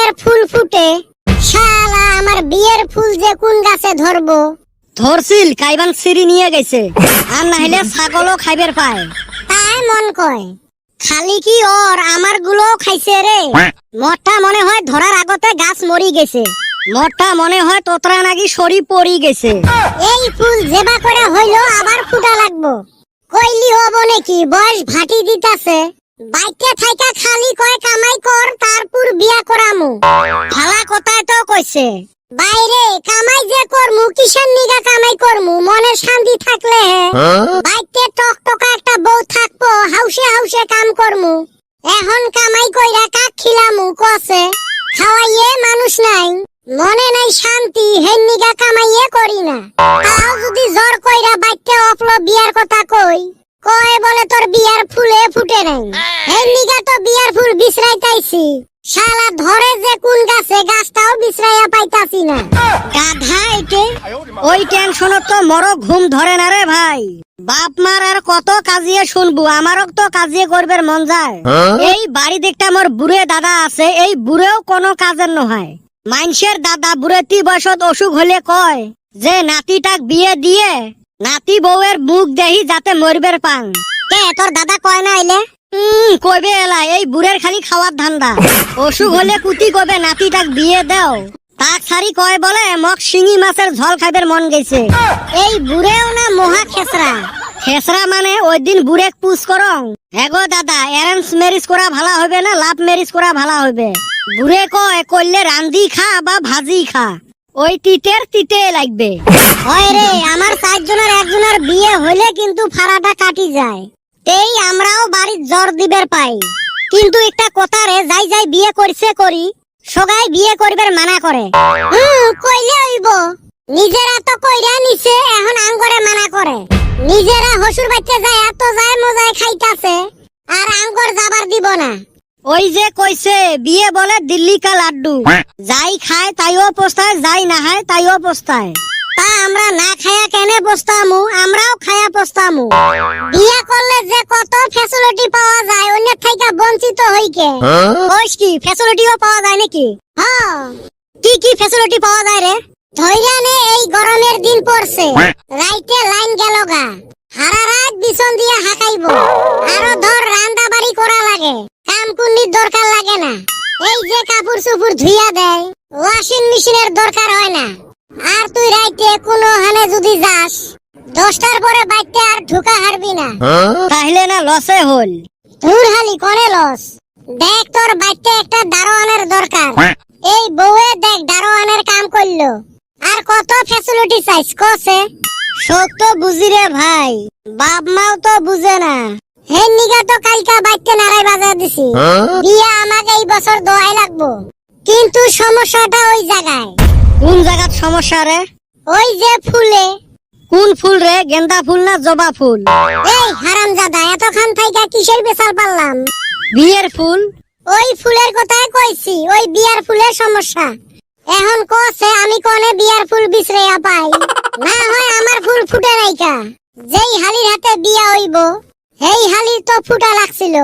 বিয়ের ফুল ফুটে। শালা আমার বিয়ের ফুল যে কোন গাছে ধরবো। ধরছিল কাইবান সিঁড়ি নিয়ে গেছে, আর না হলে ছাগলও খাইবার পায়। তাই মন কয় খালি কি ওর আমার গুলো খাইছে রে। মরটা মনে হয় ধরার আগতে গাছ মরি গেছে, মরটা মনে হয় তোতরা নাকি সরি পড়ি গেছে। এই ফুল জেবা করে হইলো আবার ফুটা লাগবো। কইলি হব নাকি, বয়স ভাটি দিতাছে। বাইকে থাইকা খালি কয় কামাই কর তারপর বিয়া করামু। ভালা কথাই তো কইছে। বাইরে কামাই যে করমু কিসের নিগা কামাই করমু, মনে শান্তি থাকলে বাইকে টকটকা একটা বউ থাকবো, হাউসে হাউসে কাম করমু। এখন কামাই কইরা কাক খিলামু কসে, খাওয়াইয়ে মানুষ নাই, মনে নাই শান্তি, হেন নিগা কামাইয়ে করি না। তাও যদি জোর কইরা বাইকে অফলো বিয়ার কথা কই, কয় বলে তোর বিয়ার ফুলে ফুটে নাই। হেন নিগা তো বিয়ার ফুল বিছরাইতাইছি। শালা ধরে যে কোন গাছে, গাছটাও বিছরাইয়া পাইতাছি না। গাধা একে ওই টেনশনত তো মরো ঘুম ধরে না রে ভাই। বাপ মার আর কত কাজিয়ে শুনবো, আমারও তো কাজিয়ে করবার মন যায়। এই বাড়ি দেখতে আমার বুড়ে দাদা আছে, এই বুড়েও কোনো কাজের নহয়। মানুষের দাদা বুড়ে 30 বয়সত অসুখ হলে কয় যে নাতিটাক বিয়ে দিয়ে নাতি বউয়ের মুখ দেহি যাতে মরবের পাং। কে তোর দাদা কয় না আইলে? কইবে এলা, এই বুড়ের খালি খাওয়ার ধান্দা। অসুখ হলে কুতি কবে নাতিটাক বিয়ে দাও, তাক সারি কয় বলে মক শিঙি মাছের ঝোল খাইবার মন গেছে। এই বুড়েও না মহা খেসরা। খেসরা মানে ওই দিন বুড়েক পুষ করং, এগো দাদা অ্যারেঞ্জ ম্যারেজ করা ভালো হবে না লাভ ম্যারেজ করা ভালো হবে। বুড়ে কয় করলে রান্দি খা বা ভাজি খা, ওই তিতের তিতে লাগবে। হয় রে, আমার 4 জনের একজনের বিয়ে হইলে কিন্তু ফাড়াটা কাটি যায়। এই আমরাও বাড়ির জ্বর দিবের পাই। কিন্তু একটা কথা রে, যাই যাই বিয়ে করছে করি, সবাই বিয়ে করবার মানা করে। কইলে হইব, নিজেরা তো কইরা নিছে, এখন আঙ্গরে মানা করে। নিজেরা হসুর বাচ্চা যায় এত যায় মজায় খাইতাছে, আর আঙ্গর যাবার দিব না। ওই যে কইছে বিয়ে বলে দিল্লি কা লাড্ডু, যাই খায় তাইও পোস্তায়, যাই না খায় তাইও পোস্তায়। তা আমরা না খায়া কেনে বসতামু, আমরাও খায়া বসতামু। বিয়ে করলে যে কত ফ্যাসিলিটি পাওয়া যায়, অন্য থেকে বঞ্চিত হইকে। কইস কি ফ্যাসিলিটিও পাওয়া যায় নাকি? হ্যাঁ, কি কি ফ্যাসিলিটি পাওয়া যায় রে? ধইরা নে এই গরমের দিন পড়ছে, রাইতে লাইন গেল গা, হারা রাত বিছন দিয়ে হাঁকাইব। আরো ধর রান্না বাড়ি করা লাগে, কাম কুন্নির দরকার লাগে না। এই যে কাপড় চুপুর ধুইয়া দেয়, ওয়াশিং মেশিনের দরকার হয় না। আর তুই রাইতে কোনো হানে যদি যাস, 10টার পরে বাইতে আর ঢুকা হারবি না। তাহলে না লসে হল। তোর হালি করে লস। দেখ তোর বাইতে একটা দারোয়ানের দরকার, এই বউয়ে দেখ দারোয়ানের কাম করলো, আর কত ফ্যাসিলিটি চাইছ কসে। শোক তো বুঝি রে ভাই, বাপ মাও তো বুঝে না। হে নিগা তো কালকা বাইতে নারাই বাজার দিছি, বিয়া আমাকে এই বছর দোয়াই লাগবো। কিন্তু সমস্যাটা ওই জায়গায়। কোন জায়গার সমস্যা রে? ওই যে ফুলে। কোন ফুল রে, গেন্দা ফুল না জবা ফুল? এই হারামজাদা, এতক্ষণ থাইকা কিসের বেচাল পারলাম? বিয়ের ফুল। ওই ফুলের কথাই কইছি, ওই বিয়ার ফুলের সমস্যা। এখন কছে আমি কোনে বিয়ার ফুল বিছরাইয়া পাই, না হয় আমার ফুল ফুটে নাইকা। যেই হালির হাতে বিয়া হইব, সেই হালির তো ফুটা লাগছিল।